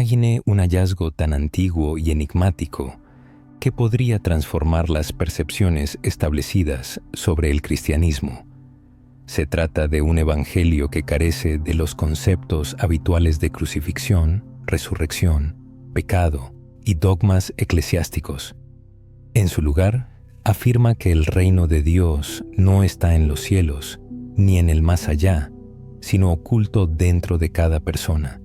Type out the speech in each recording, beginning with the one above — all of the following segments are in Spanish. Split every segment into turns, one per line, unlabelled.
Imagine un hallazgo tan antiguo y enigmático que podría transformar las percepciones establecidas sobre el cristianismo. Se trata de un evangelio que carece de los conceptos habituales de crucifixión, resurrección, pecado y dogmas eclesiásticos. En su lugar, afirma que el reino de Dios no está en los cielos, ni en el más allá, sino oculto dentro de cada persona.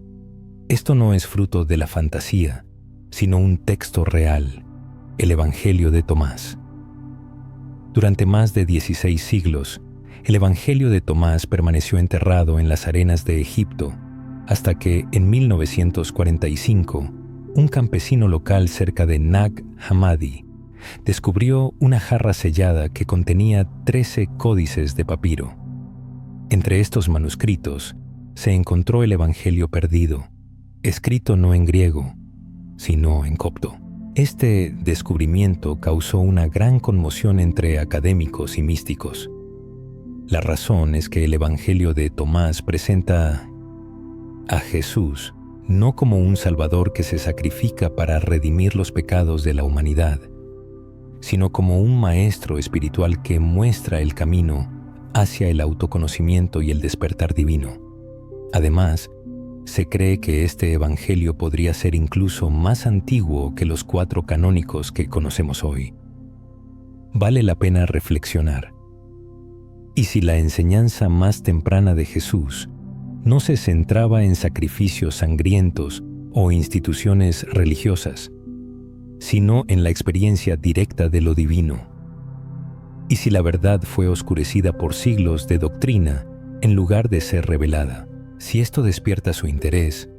Esto no es fruto de la fantasía, sino un texto real, el Evangelio de Tomás. Durante más de 16 siglos, el Evangelio de Tomás permaneció enterrado en las arenas de Egipto, hasta que en 1945, un campesino local cerca de Nag Hammadi descubrió una jarra sellada que contenía 13 códices de papiro. Entre estos manuscritos se encontró el Evangelio perdido, escrito no en griego, sino en copto. Este descubrimiento causó una gran conmoción entre académicos y místicos. La razón es que el Evangelio de Tomás presenta a Jesús no como un Salvador que se sacrifica para redimir los pecados de la humanidad, sino como un maestro espiritual que muestra el camino hacia el autoconocimiento y el despertar divino. Además, se cree que este evangelio podría ser incluso más antiguo que los 4 canónicos que conocemos hoy. Vale la pena reflexionar. ¿Y si la enseñanza más temprana de Jesús no se centraba en sacrificios sangrientos o instituciones religiosas, sino en la experiencia directa de lo divino? ¿Y si la verdad fue oscurecida por siglos de doctrina en lugar de ser revelada? Si esto despierta su interés,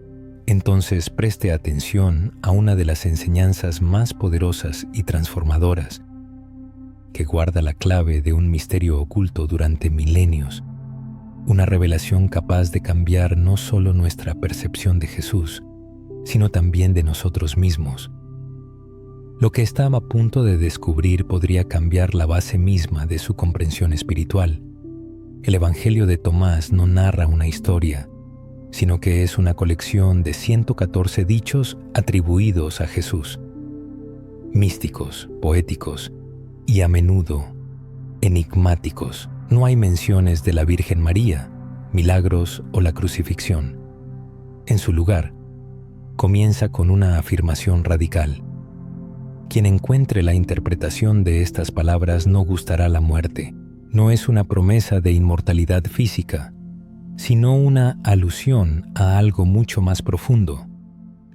entonces preste atención a una de las enseñanzas más poderosas y transformadoras, que guarda la clave de un misterio oculto durante milenios, una revelación capaz de cambiar no solo nuestra percepción de Jesús, sino también de nosotros mismos. Lo que estaba a punto de descubrir podría cambiar la base misma de su comprensión espiritual. El Evangelio de Tomás no narra una historia, sino que es una colección de 114 dichos atribuidos a Jesús, místicos, poéticos y a menudo enigmáticos. No hay menciones de la Virgen María, milagros o la crucifixión. En su lugar, comienza con una afirmación radical. Quien encuentre la interpretación de estas palabras no gustará la muerte. No es una promesa de inmortalidad física, sino una alusión a algo mucho más profundo,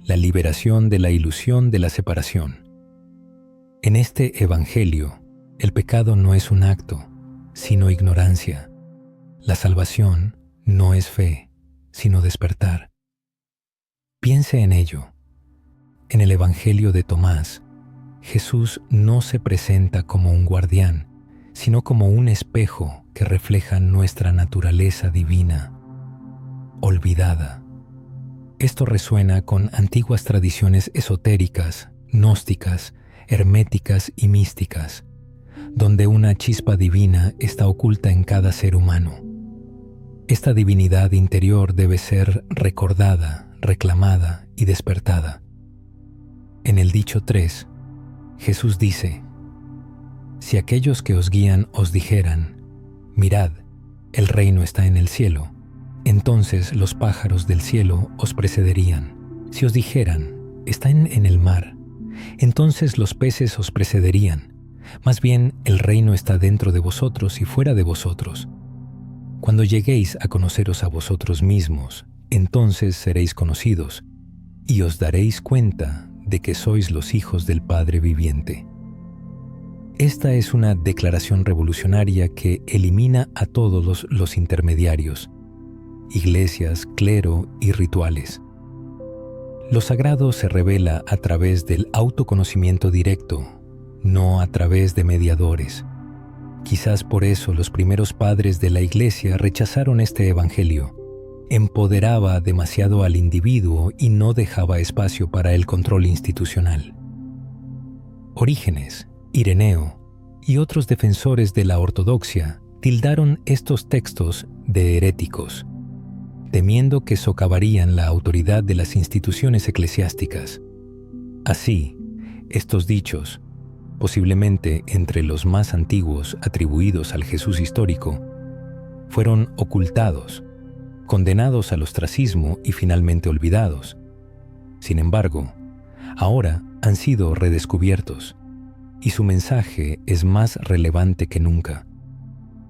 la liberación de la ilusión de la separación. En este evangelio, el pecado no es un acto, sino ignorancia. La salvación no es fe, sino despertar. Piense en ello. En el Evangelio de Tomás, Jesús no se presenta como un guardián, sino como un espejo que refleja nuestra naturaleza divina, olvidada. Esto resuena con antiguas tradiciones esotéricas, gnósticas, herméticas y místicas, donde una chispa divina está oculta en cada ser humano. Esta divinidad interior debe ser recordada, reclamada y despertada. En el dicho 3, Jesús dice: si aquellos que os guían os dijeran, mirad, el reino está en el cielo, entonces los pájaros del cielo os precederían. Si os dijeran, está en el mar, entonces los peces os precederían. Más bien, el reino está dentro de vosotros y fuera de vosotros. Cuando lleguéis a conoceros a vosotros mismos, entonces seréis conocidos, y os daréis cuenta de que sois los hijos del Padre viviente. Esta es una declaración revolucionaria que elimina a todos los intermediarios, iglesias, clero y rituales. Lo sagrado se revela a través del autoconocimiento directo, no a través de mediadores. Quizás por eso los primeros padres de la Iglesia rechazaron este evangelio. Empoderaba demasiado al individuo y no dejaba espacio para el control institucional. Orígenes, Ireneo y otros defensores de la ortodoxia tildaron estos textos de heréticos. temiendo que socavarían la autoridad de las instituciones eclesiásticas. Así, estos dichos, posiblemente entre los más antiguos atribuidos al Jesús histórico, fueron ocultados, condenados al ostracismo y finalmente olvidados. Sin embargo, ahora han sido redescubiertos, y su mensaje es más relevante que nunca.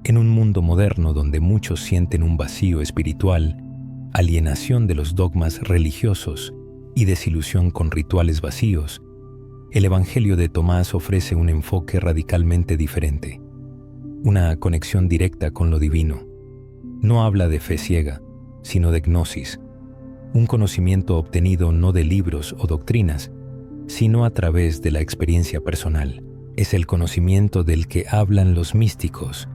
En un mundo moderno donde muchos sienten un vacío espiritual, alienación de los dogmas religiosos y desilusión con rituales vacíos, el Evangelio de Tomás ofrece un enfoque radicalmente diferente, una conexión directa con lo divino. No habla de fe ciega, sino de gnosis, un conocimiento obtenido no de libros o doctrinas, sino a través de la experiencia personal. Es el conocimiento del que hablan los místicos,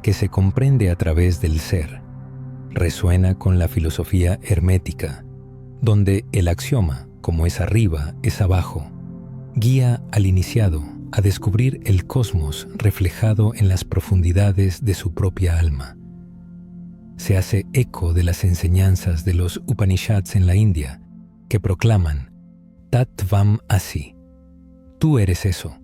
que se comprende a través del ser. Resuena con la filosofía hermética, donde el axioma, como es arriba, es abajo, guía al iniciado a descubrir el cosmos reflejado en las profundidades de su propia alma. Se hace eco de las enseñanzas de los Upanishads en la India, que proclaman Tat Tvam Asi, tú eres eso.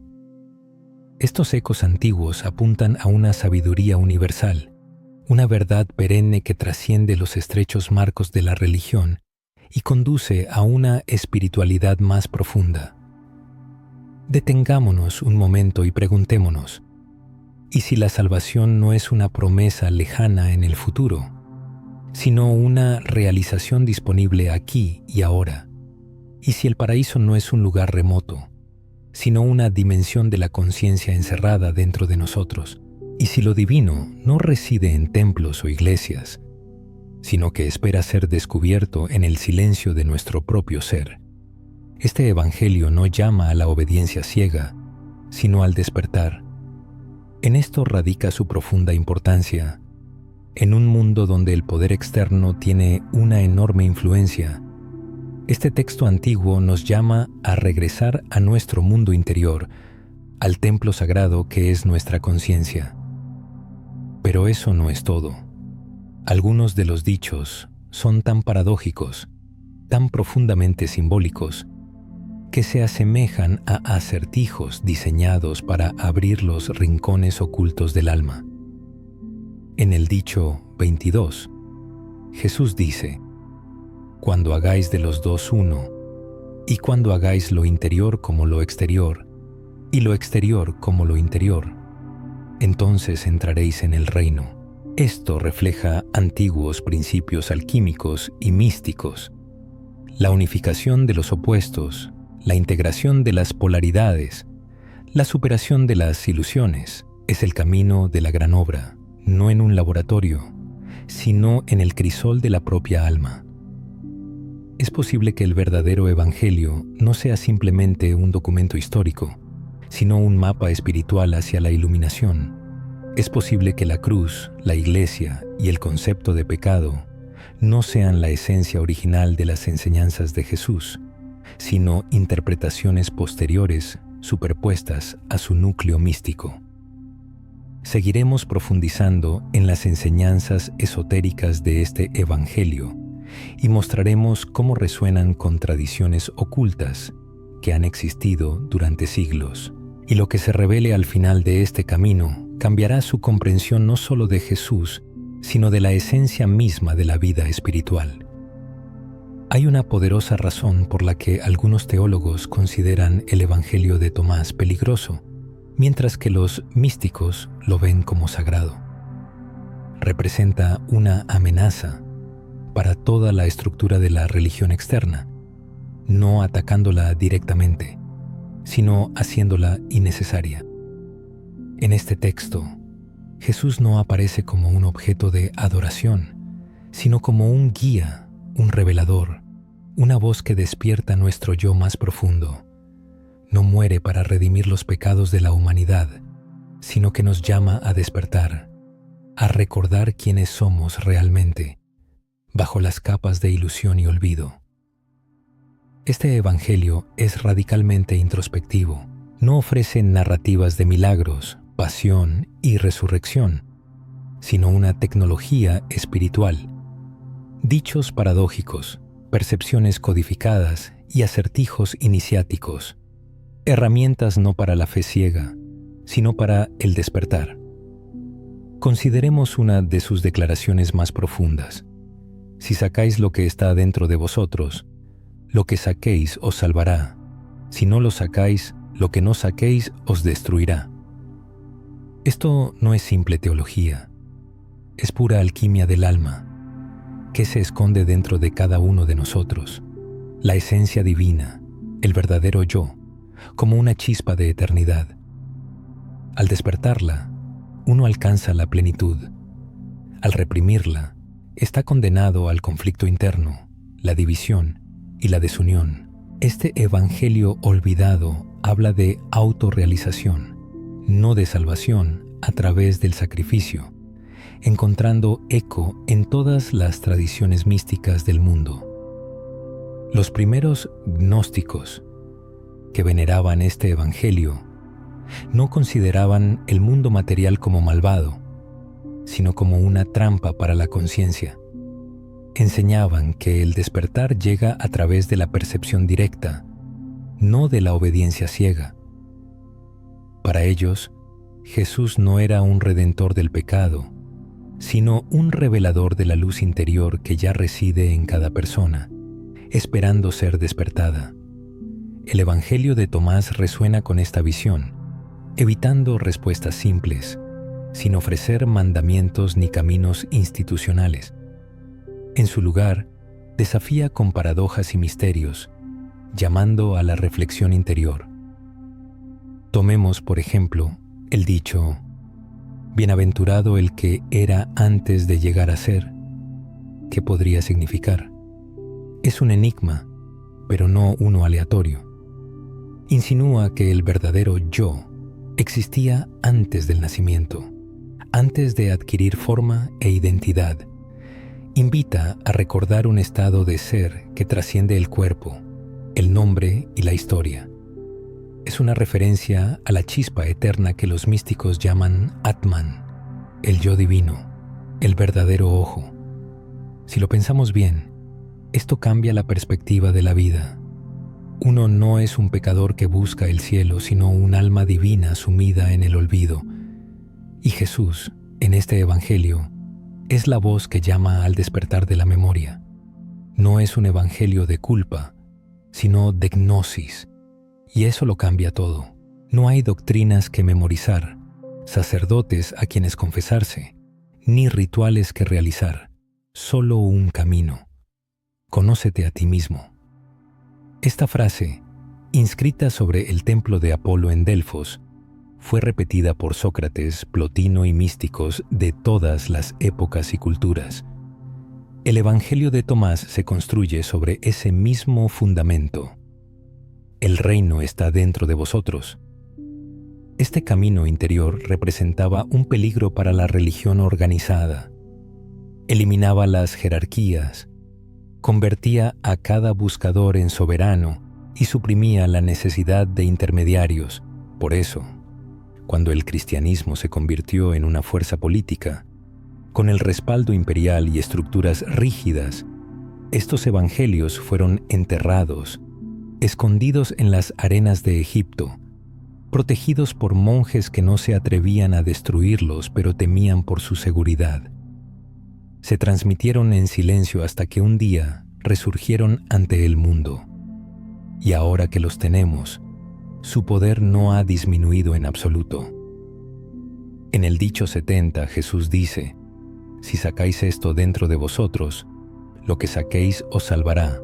Estos ecos antiguos apuntan a una sabiduría universal, una verdad perenne que trasciende los estrechos marcos de la religión y conduce a una espiritualidad más profunda. Detengámonos un momento y preguntémonos, ¿y si la salvación no es una promesa lejana en el futuro, sino una realización disponible aquí y ahora? ¿Y si el paraíso no es un lugar remoto, sino una dimensión de la conciencia encerrada dentro de nosotros? ¿Y si lo divino no reside en templos o iglesias, sino que espera ser descubierto en el silencio de nuestro propio ser? Este Evangelio no llama a la obediencia ciega, sino al despertar. En esto radica su profunda importancia. En un mundo donde el poder externo tiene una enorme influencia, este texto antiguo nos llama a regresar a nuestro mundo interior, al templo sagrado que es nuestra conciencia. Pero eso no es todo. Algunos de los dichos son tan paradójicos, tan profundamente simbólicos, que se asemejan a acertijos diseñados para abrir los rincones ocultos del alma. En el dicho 22, Jesús dice: cuando hagáis de los dos uno, y cuando hagáis lo interior como lo exterior, y lo exterior como lo interior, entonces entraréis en el reino. Esto refleja antiguos principios alquímicos y místicos, la unificación de los opuestos, la integración de las polaridades, la superación de las ilusiones. Es el camino de la gran obra, no en un laboratorio, sino en el crisol de la propia alma. Es posible que el verdadero Evangelio no sea simplemente un documento histórico, sino un mapa espiritual hacia la iluminación. Es posible que la cruz, la iglesia y el concepto de pecado no sean la esencia original de las enseñanzas de Jesús, sino interpretaciones posteriores superpuestas a su núcleo místico. Seguiremos profundizando en las enseñanzas esotéricas de este Evangelio y mostraremos cómo resuenan con tradiciones ocultas que han existido durante siglos. Y lo que se revele al final de este camino cambiará su comprensión no solo de Jesús, sino de la esencia misma de la vida espiritual. Hay una poderosa razón por la que algunos teólogos consideran el Evangelio de Tomás peligroso, mientras que los místicos lo ven como sagrado. Representa una amenaza para toda la estructura de la religión externa, no atacándola directamente, sino haciéndola innecesaria. En este texto, Jesús no aparece como un objeto de adoración, sino como un guía, un revelador, una voz que despierta nuestro yo más profundo. No muere para redimir los pecados de la humanidad, sino que nos llama a despertar, a recordar quiénes somos realmente, bajo las capas de ilusión y olvido. Este Evangelio es radicalmente introspectivo. No ofrece narrativas de milagros, pasión y resurrección, sino una tecnología espiritual. Dichos paradójicos, percepciones codificadas y acertijos iniciáticos. Herramientas no para la fe ciega, sino para el despertar. Consideremos una de sus declaraciones más profundas. Si sacáis lo que está dentro de vosotros, lo que saquéis os salvará. Si no lo sacáis, lo que no saquéis os destruirá. Esto no es simple teología, es pura alquimia del alma, que se esconde dentro de cada uno de nosotros, la esencia divina, el verdadero yo, como una chispa de eternidad. Al despertarla, uno alcanza la plenitud. Al reprimirla, está condenado al conflicto interno, la división y la desunión. Este evangelio olvidado habla de autorrealización, no de salvación a través del sacrificio, encontrando eco en todas las tradiciones místicas del mundo. Los primeros gnósticos, que veneraban este evangelio, no consideraban el mundo material como malvado, sino como una trampa para la conciencia. Enseñaban que el despertar llega a través de la percepción directa, no de la obediencia ciega. Para ellos, Jesús no era un redentor del pecado, sino un revelador de la luz interior que ya reside en cada persona, esperando ser despertada. El Evangelio de Tomás resuena con esta visión, evitando respuestas simples, sin ofrecer mandamientos ni caminos institucionales. En su lugar, desafía con paradojas y misterios, llamando a la reflexión interior. Tomemos, por ejemplo, el dicho, «Bienaventurado el que era antes de llegar a ser». ¿Qué podría significar? Es un enigma, pero no uno aleatorio. Insinúa que el verdadero yo existía antes del nacimiento, antes de adquirir forma e identidad. Invita a recordar un estado de ser que trasciende el cuerpo, el nombre y la historia. Es una referencia a la chispa eterna que los místicos llaman Atman, el yo divino, el verdadero ojo. Si lo pensamos bien, esto cambia la perspectiva de la vida. Uno no es un pecador que busca el cielo, sino un alma divina sumida en el olvido. Y Jesús, en este evangelio, es la voz que llama al despertar de la memoria. No es un evangelio de culpa, sino de gnosis. Y eso lo cambia todo. No hay doctrinas que memorizar, sacerdotes a quienes confesarse, ni rituales que realizar. Solo un camino. Conócete a ti mismo. Esta frase, inscrita sobre el templo de Apolo en Delfos, fue repetida por Sócrates, Plotino y místicos de todas las épocas y culturas. El Evangelio de Tomás se construye sobre ese mismo fundamento. El reino está dentro de vosotros. Este camino interior representaba un peligro para la religión organizada. Eliminaba las jerarquías, convertía a cada buscador en soberano y suprimía la necesidad de intermediarios. Por eso, cuando el cristianismo se convirtió en una fuerza política, con el respaldo imperial y estructuras rígidas, estos evangelios fueron enterrados, escondidos en las arenas de Egipto, protegidos por monjes que no se atrevían a destruirlos pero temían por su seguridad. Se transmitieron en silencio hasta que un día resurgieron ante el mundo. Y ahora que los tenemos, su poder no ha disminuido en absoluto. En el dicho 70, Jesús dice, «Si sacáis esto dentro de vosotros, lo que saquéis os salvará.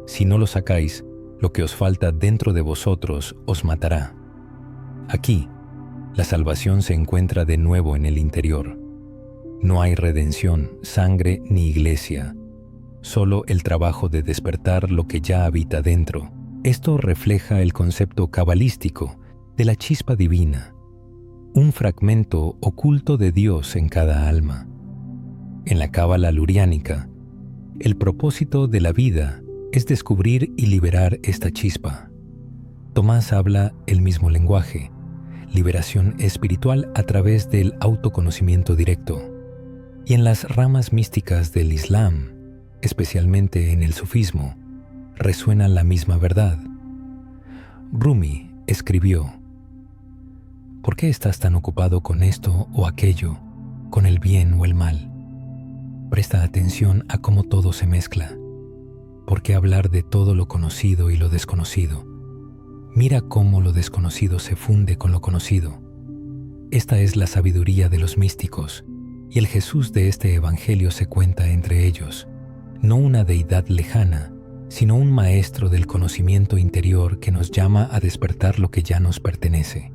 Si no lo sacáis, lo que os falta dentro de vosotros os matará». Aquí, la salvación se encuentra de nuevo en el interior. No hay redención, sangre ni iglesia, solo el trabajo de despertar lo que ya habita dentro. Esto refleja el concepto cabalístico de la chispa divina, un fragmento oculto de Dios en cada alma. En la cábala luriánica, el propósito de la vida es descubrir y liberar esta chispa. Tomás habla el mismo lenguaje, liberación espiritual a través del autoconocimiento directo. Y en las ramas místicas del Islam, especialmente en el sufismo, resuena la misma verdad. Rumi escribió: ¿por qué estás tan ocupado con esto o aquello, con el bien o el mal? Presta atención a cómo todo se mezcla. ¿Por qué hablar de todo lo conocido y lo desconocido? Mira cómo lo desconocido se funde con lo conocido. Esta es la sabiduría de los místicos, y el Jesús de este Evangelio se cuenta entre ellos, no una deidad lejana, sino un maestro del conocimiento interior que nos llama a despertar lo que ya nos pertenece.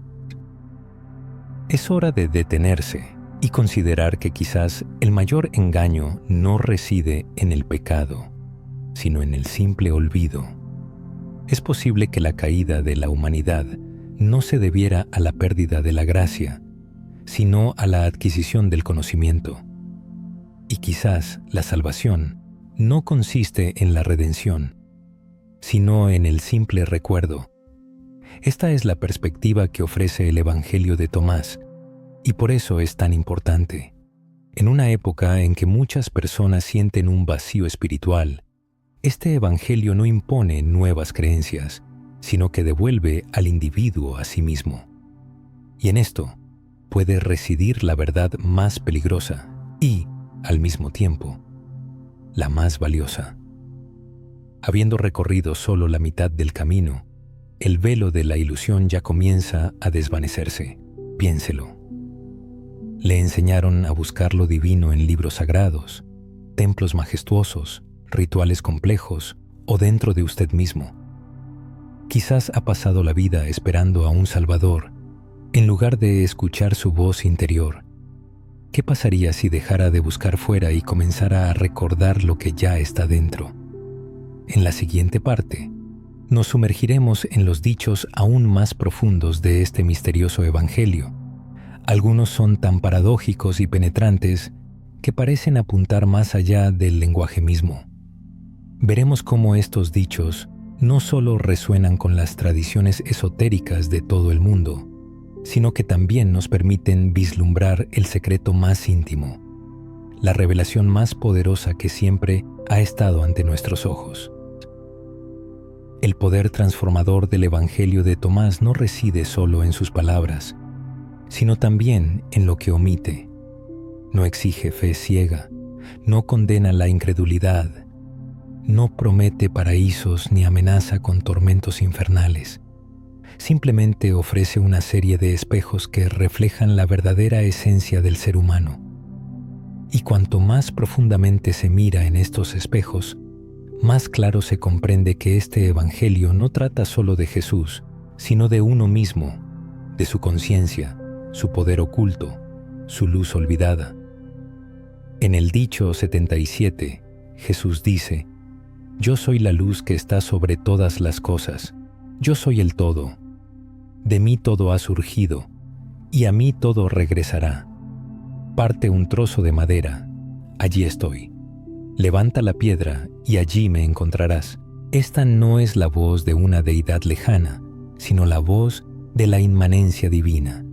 Es hora de detenerse y considerar que quizás el mayor engaño no reside en el pecado, sino en el simple olvido. Es posible que la caída de la humanidad no se debiera a la pérdida de la gracia, sino a la adquisición del conocimiento. Y quizás la salvación no consiste en la redención, sino en el simple recuerdo. Esta es la perspectiva que ofrece el Evangelio de Tomás, y por eso es tan importante. En una época en que muchas personas sienten un vacío espiritual, este Evangelio no impone nuevas creencias, sino que devuelve al individuo a sí mismo. Y en esto puede residir la verdad más peligrosa y, al mismo tiempo, la más valiosa. Habiendo recorrido solo la mitad del camino, el velo de la ilusión ya comienza a desvanecerse. Piénselo. Le enseñaron a buscar lo divino en libros sagrados, templos majestuosos, rituales complejos o dentro de usted mismo. Quizás ha pasado la vida esperando a un Salvador, en lugar de escuchar su voz interior. ¿Qué pasaría si dejara de buscar fuera y comenzara a recordar lo que ya está dentro? En la siguiente parte, nos sumergiremos en los dichos aún más profundos de este misterioso Evangelio. Algunos son tan paradójicos y penetrantes que parecen apuntar más allá del lenguaje mismo. Veremos cómo estos dichos no solo resuenan con las tradiciones esotéricas de todo el mundo, sino que también nos permiten vislumbrar el secreto más íntimo, la revelación más poderosa que siempre ha estado ante nuestros ojos. El poder transformador del Evangelio de Tomás no reside solo en sus palabras, sino también en lo que omite. No exige fe ciega, no condena la incredulidad, no promete paraísos ni amenaza con tormentos infernales. Simplemente ofrece una serie de espejos que reflejan la verdadera esencia del ser humano. Y cuanto más profundamente se mira en estos espejos, más claro se comprende que este Evangelio no trata solo de Jesús, sino de uno mismo, de su conciencia, su poder oculto, su luz olvidada. En el dicho 77, Jesús dice: «Yo soy la luz que está sobre todas las cosas, yo soy el todo. De mí todo ha surgido, y a mí todo regresará. Parte un trozo de madera, allí estoy. Levanta la piedra, y allí me encontrarás». Esta no es la voz de una deidad lejana, sino la voz de la inmanencia divina.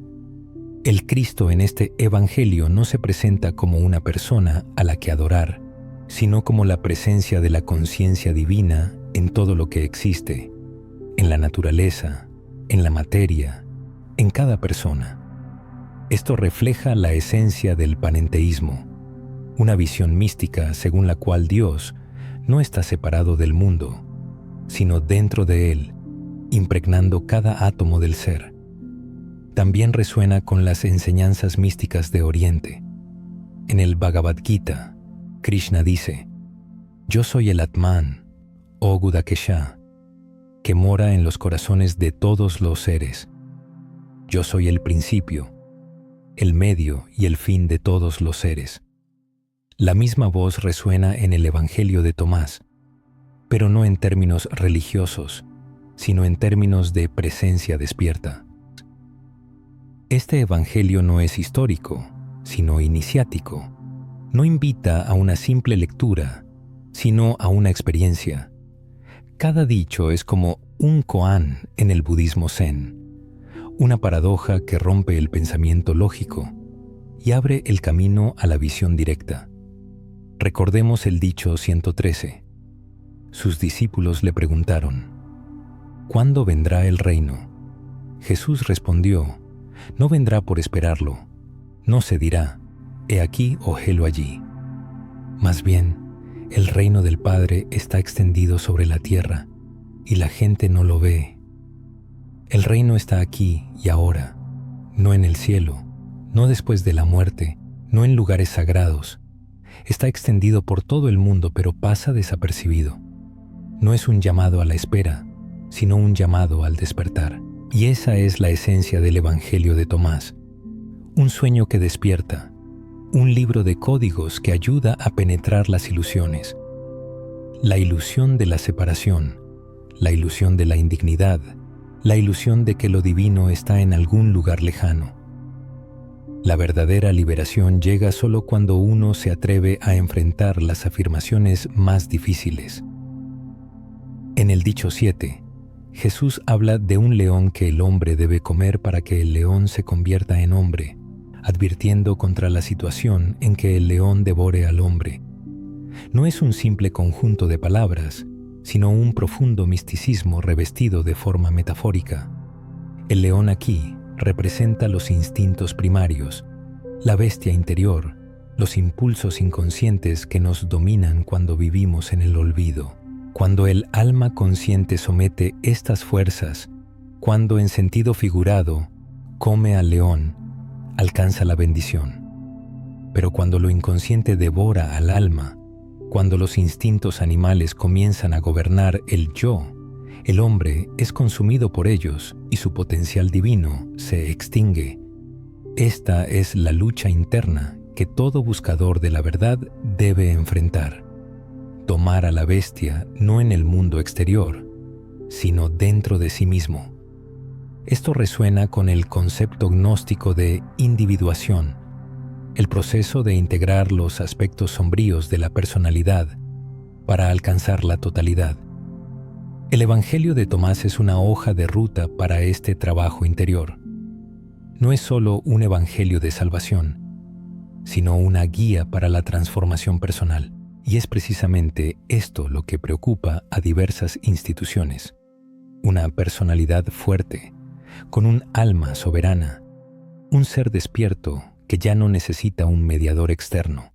El Cristo en este Evangelio no se presenta como una persona a la que adorar, sino como la presencia de la conciencia divina en todo lo que existe, en la naturaleza, en la materia, en cada persona. Esto refleja la esencia del panenteísmo, una visión mística según la cual Dios no está separado del mundo, sino dentro de él, impregnando cada átomo del ser. También resuena con las enseñanzas místicas de Oriente. En el Bhagavad Gita, Krishna dice: «Yo soy el Atman, oh Gudakesha, que mora en los corazones de todos los seres. Yo soy el principio, el medio y el fin de todos los seres». La misma voz resuena en el Evangelio de Tomás, pero no en términos religiosos, sino en términos de presencia despierta. Este Evangelio no es histórico, sino iniciático. No invita a una simple lectura, sino a una experiencia. Cada dicho es como un koan en el budismo zen, una paradoja que rompe el pensamiento lógico y abre el camino a la visión directa. Recordemos el dicho 113. Sus discípulos le preguntaron: ¿cuándo vendrá el reino? Jesús respondió: no vendrá por esperarlo, no se dirá, he aquí o helo allí. Más bien, el reino del Padre está extendido sobre la tierra, y la gente no lo ve. El reino está aquí y ahora, no en el cielo, no después de la muerte, no en lugares sagrados. Está extendido por todo el mundo, pero pasa desapercibido. No es un llamado a la espera, sino un llamado al despertar. Y esa es la esencia del Evangelio de Tomás. Un sueño que despierta, un libro de códigos que ayuda a penetrar las ilusiones. La ilusión de la separación, la ilusión de la indignidad, la ilusión de que lo divino está en algún lugar lejano. La verdadera liberación llega solo cuando uno se atreve a enfrentar las afirmaciones más difíciles. En el dicho 7, Jesús habla de un león que el hombre debe comer para que el león se convierta en hombre, advirtiendo contra la situación en que el león devore al hombre. No es un simple conjunto de palabras, sino un profundo misticismo revestido de forma metafórica. El león aquí representa los instintos primarios, la bestia interior, los impulsos inconscientes que nos dominan cuando vivimos en el olvido. Cuando el alma consciente somete estas fuerzas, cuando en sentido figurado come al león, alcanza la bendición. Pero cuando lo inconsciente devora al alma, cuando los instintos animales comienzan a gobernar el yo, el hombre es consumido por ellos y su potencial divino se extingue. Esta es la lucha interna que todo buscador de la verdad debe enfrentar. Tomar a la bestia no en el mundo exterior, sino dentro de sí mismo. Esto resuena con el concepto gnóstico de individuación, el proceso de integrar los aspectos sombríos de la personalidad para alcanzar la totalidad. El Evangelio de Tomás es una hoja de ruta para este trabajo interior. No es solo un evangelio de salvación, sino una guía para la transformación personal. Y es precisamente esto lo que preocupa a diversas instituciones. Una personalidad fuerte, con un alma soberana, un ser despierto que ya no necesita un mediador externo.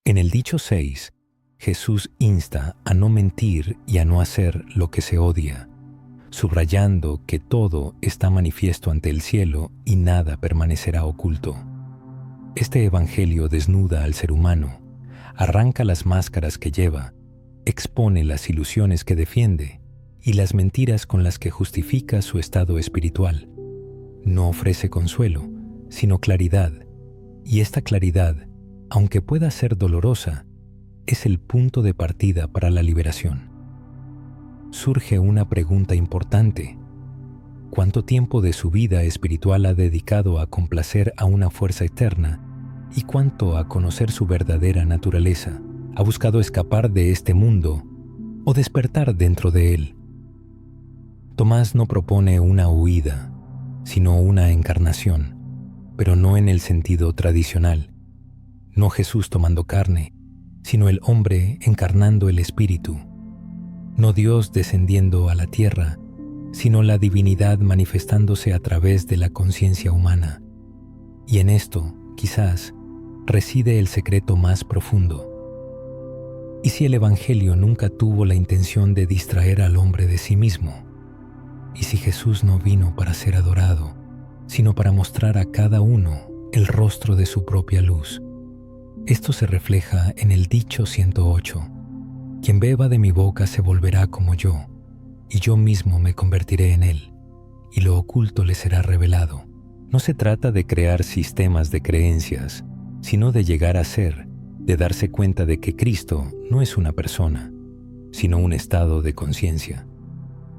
En el dicho 6, Jesús insta a no mentir y a no hacer lo que se odia, subrayando que todo está manifiesto ante el cielo y nada permanecerá oculto. Este evangelio desnuda al ser humano, arranca las máscaras que lleva, expone las ilusiones que defiende y las mentiras con las que justifica su estado espiritual. No ofrece consuelo, sino claridad, y esta claridad, aunque pueda ser dolorosa, es el punto de partida para la liberación. Surge una pregunta importante: ¿cuánto tiempo de su vida espiritual ha dedicado a complacer a una fuerza eterna? ¿Y cuánto a conocer su verdadera naturaleza? ¿Ha buscado escapar de este mundo o despertar dentro de él? Tomás no propone una huida, sino una encarnación, pero no en el sentido tradicional. No Jesús tomando carne, sino el hombre encarnando el espíritu. No Dios descendiendo a la tierra, sino la divinidad manifestándose a través de la conciencia humana. Y en esto, quizás, reside el secreto más profundo. ¿Y si el Evangelio nunca tuvo la intención de distraer al hombre de sí mismo? ¿Y si Jesús no vino para ser adorado, sino para mostrar a cada uno el rostro de su propia luz? Esto se refleja en el dicho 108. Quien beba de mi boca se volverá como yo, y yo mismo me convertiré en él, y lo oculto le será revelado. No se trata de crear sistemas de creencias, sino de llegar a ser, de darse cuenta de que Cristo no es una persona, sino un estado de conciencia.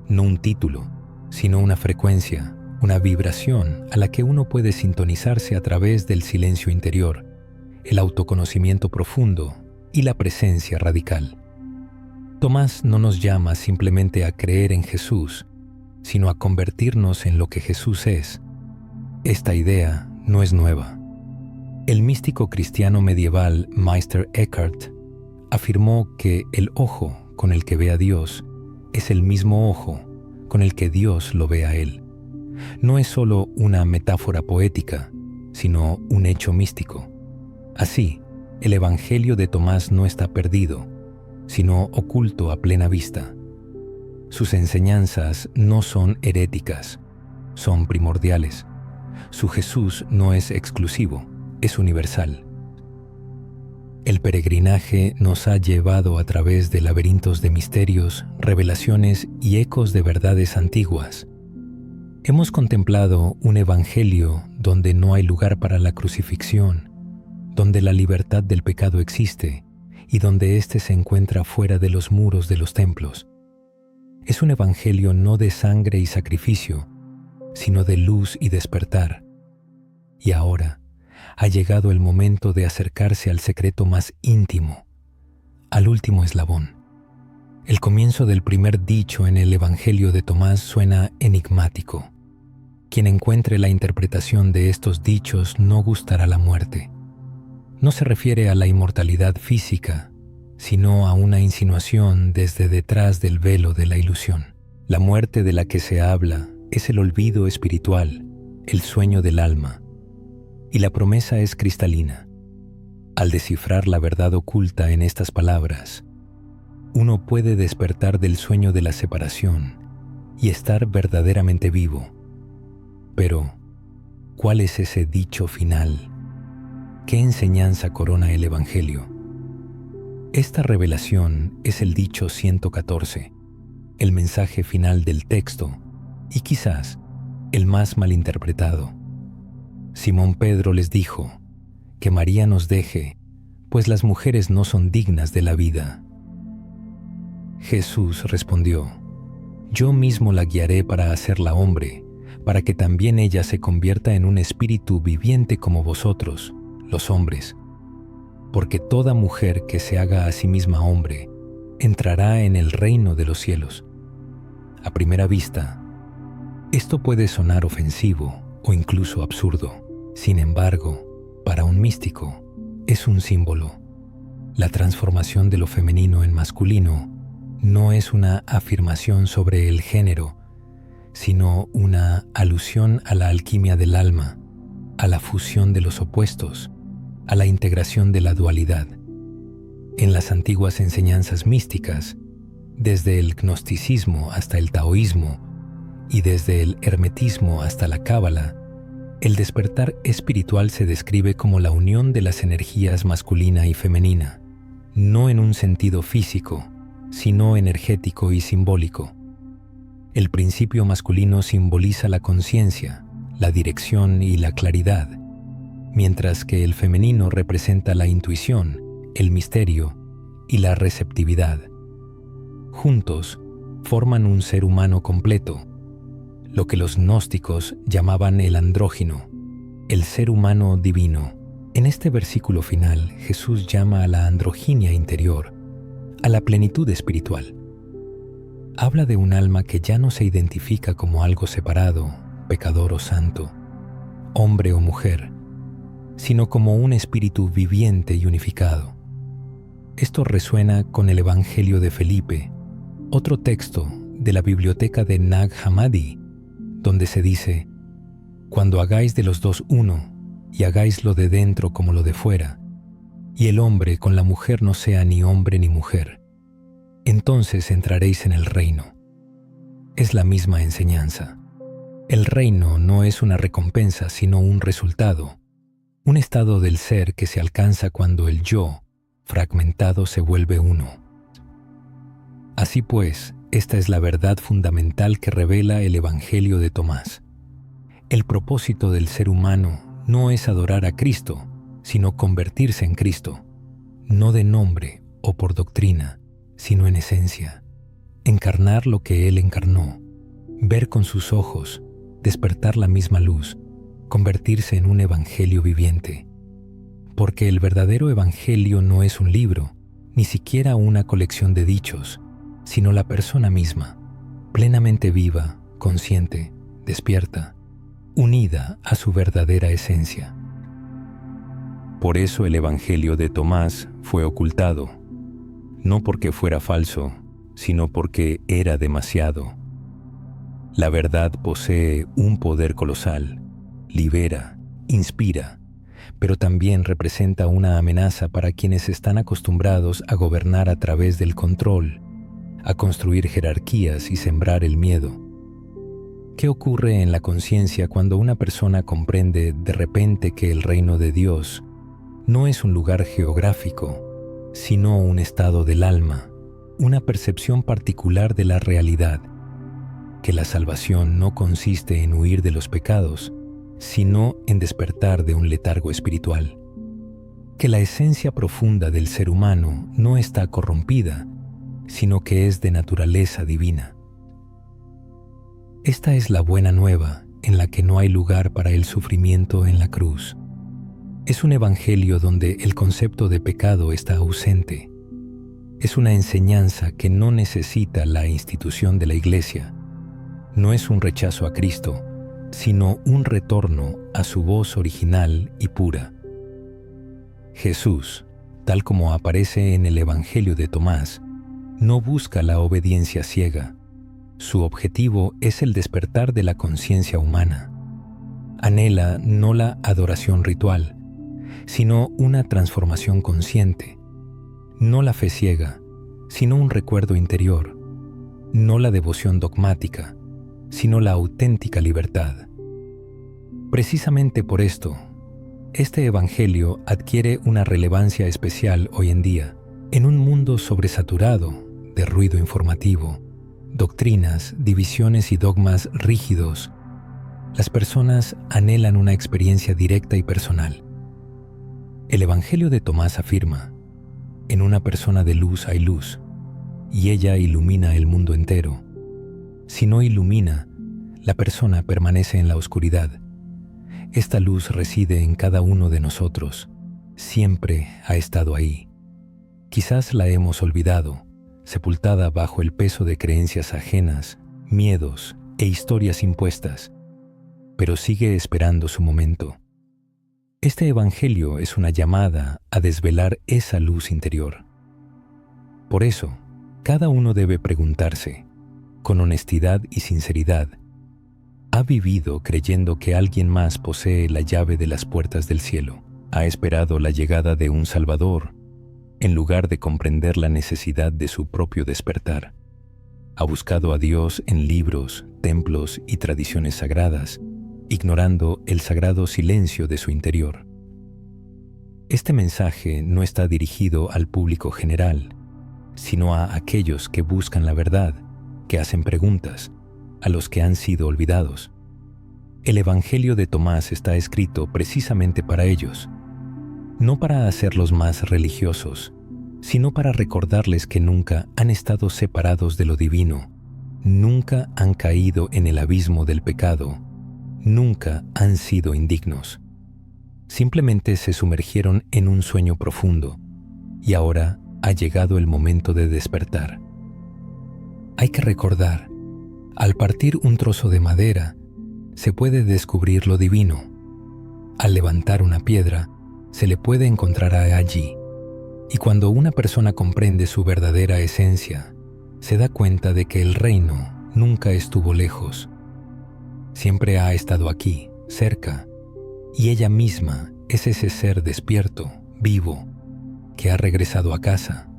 No un título, sino una frecuencia, una vibración a la que uno puede sintonizarse a través del silencio interior, el autoconocimiento profundo y la presencia radical. Tomás no nos llama simplemente a creer en Jesús, sino a convertirnos en lo que Jesús es. Esta idea no es nueva. El místico cristiano medieval Meister Eckhart afirmó que el ojo con el que ve a Dios es el mismo ojo con el que Dios lo ve a él. No es solo una metáfora poética, sino un hecho místico. Así, el Evangelio de Tomás no está perdido, sino oculto a plena vista. Sus enseñanzas no son heréticas, son primordiales. Su Jesús no es exclusivo, es universal. El peregrinaje nos ha llevado a través de laberintos de misterios, revelaciones y ecos de verdades antiguas. Hemos contemplado un evangelio donde no hay lugar para la crucifixión, donde la libertad del pecado existe y donde éste se encuentra fuera de los muros de los templos. Es un evangelio no de sangre y sacrificio, sino de luz y despertar. Y ahora ha llegado el momento de acercarse al secreto más íntimo, al último eslabón. El comienzo del primer dicho en el Evangelio de Tomás suena enigmático. Quien encuentre la interpretación de estos dichos no gustará la muerte. No se refiere a la inmortalidad física, sino a una insinuación desde detrás del velo de la ilusión. La muerte de la que se habla es el olvido espiritual, el sueño del alma, y la promesa es cristalina. Al descifrar la verdad oculta en estas palabras, uno puede despertar del sueño de la separación y estar verdaderamente vivo. Pero, ¿cuál es ese dicho final? ¿Qué enseñanza corona el Evangelio? Esta revelación es el dicho 114, el mensaje final del texto y quizás el más malinterpretado. Simón Pedro les dijo, que María nos deje, pues las mujeres no son dignas de la vida. Jesús respondió, yo mismo la guiaré para hacerla hombre, para que también ella se convierta en un espíritu viviente como vosotros, los hombres. Porque toda mujer que se haga a sí misma hombre, entrará en el reino de los cielos. A primera vista, esto puede sonar ofensivo o incluso absurdo. Sin embargo, para un místico, es un símbolo. La transformación de lo femenino en masculino no es una afirmación sobre el género, sino una alusión a la alquimia del alma, a la fusión de los opuestos, a la integración de la dualidad. En las antiguas enseñanzas místicas, desde el gnosticismo hasta el taoísmo y desde el hermetismo hasta la cábala, el despertar espiritual se describe como la unión de las energías masculina y femenina, no en un sentido físico, sino energético y simbólico. El principio masculino simboliza la conciencia, la dirección y la claridad, mientras que el femenino representa la intuición, el misterio y la receptividad. Juntos forman un ser humano completo, lo que los gnósticos llamaban el andrógino, el ser humano divino. En este versículo final, Jesús llama a la androginia interior, a la plenitud espiritual. Habla de un alma que ya no se identifica como algo separado, pecador o santo, hombre o mujer, sino como un espíritu viviente y unificado. Esto resuena con el Evangelio de Felipe, otro texto de la biblioteca de Nag Hammadi, donde se dice, cuando hagáis de los dos uno, y hagáis lo de dentro como lo de fuera, y el hombre con la mujer no sea ni hombre ni mujer, entonces entraréis en el reino. Es la misma enseñanza. El reino no es una recompensa, sino un resultado, un estado del ser que se alcanza cuando el yo, fragmentado, se vuelve uno. Así pues, esta es la verdad fundamental que revela el Evangelio de Tomás. El propósito del ser humano no es adorar a Cristo, sino convertirse en Cristo, no de nombre o por doctrina, sino en esencia. Encarnar lo que Él encarnó, ver con sus ojos, despertar la misma luz, convertirse en un evangelio viviente. Porque el verdadero evangelio no es un libro, ni siquiera una colección de dichos, sino la persona misma, plenamente viva, consciente, despierta, unida a su verdadera esencia. Por eso el Evangelio de Tomás fue ocultado, no porque fuera falso, sino porque era demasiado. La verdad posee un poder colosal, libera, inspira, pero también representa una amenaza para quienes están acostumbrados a gobernar a través del control, a construir jerarquías y sembrar el miedo. ¿Qué ocurre en la conciencia cuando una persona comprende de repente que el reino de Dios no es un lugar geográfico, sino un estado del alma, una percepción particular de la realidad? Que la salvación no consiste en huir de los pecados, sino en despertar de un letargo espiritual. Que la esencia profunda del ser humano no está corrompida, sino que es de naturaleza divina. Esta es la buena nueva en la que no hay lugar para el sufrimiento en la cruz. Es un evangelio donde el concepto de pecado está ausente. Es una enseñanza que no necesita la institución de la Iglesia. No es un rechazo a Cristo, sino un retorno a su voz original y pura. Jesús, tal como aparece en el Evangelio de Tomás, no busca la obediencia ciega. Su objetivo es el despertar de la conciencia humana. Anhela no la adoración ritual, sino una transformación consciente. No la fe ciega, sino un recuerdo interior. No la devoción dogmática, sino la auténtica libertad. Precisamente por esto, este evangelio adquiere una relevancia especial hoy en día, en un mundo sobresaturado de ruido informativo, doctrinas, divisiones y dogmas rígidos. Las personas anhelan una experiencia directa y personal. El Evangelio de Tomás afirma: en una persona de luz hay luz, y ella ilumina el mundo entero. Si no ilumina, la persona permanece en la oscuridad. Esta luz reside en cada uno de nosotros. Siempre ha estado ahí. Quizás la hemos olvidado, sepultada bajo el peso de creencias ajenas, miedos e historias impuestas, pero sigue esperando su momento. Este evangelio es una llamada a desvelar esa luz interior. Por eso, cada uno debe preguntarse, con honestidad y sinceridad, ¿ha vivido creyendo que alguien más posee la llave de las puertas del cielo? ¿Ha esperado la llegada de un Salvador, en lugar de comprender la necesidad de su propio despertar? ¿Ha buscado a Dios en libros, templos y tradiciones sagradas, ignorando el sagrado silencio de su interior? Este mensaje no está dirigido al público general, sino a aquellos que buscan la verdad, que hacen preguntas, a los que han sido olvidados. El Evangelio de Tomás está escrito precisamente para ellos, no para hacerlos más religiosos, sino para recordarles que nunca han estado separados de lo divino, nunca han caído en el abismo del pecado, nunca han sido indignos. Simplemente se sumergieron en un sueño profundo y ahora ha llegado el momento de despertar. Hay que recordar, al partir un trozo de madera, se puede descubrir lo divino. Al levantar una piedra, se le puede encontrar allí. Y cuando una persona comprende su verdadera esencia, se da cuenta de que el reino nunca estuvo lejos. Siempre ha estado aquí, cerca, y ella misma es ese ser despierto, vivo, que ha regresado a casa,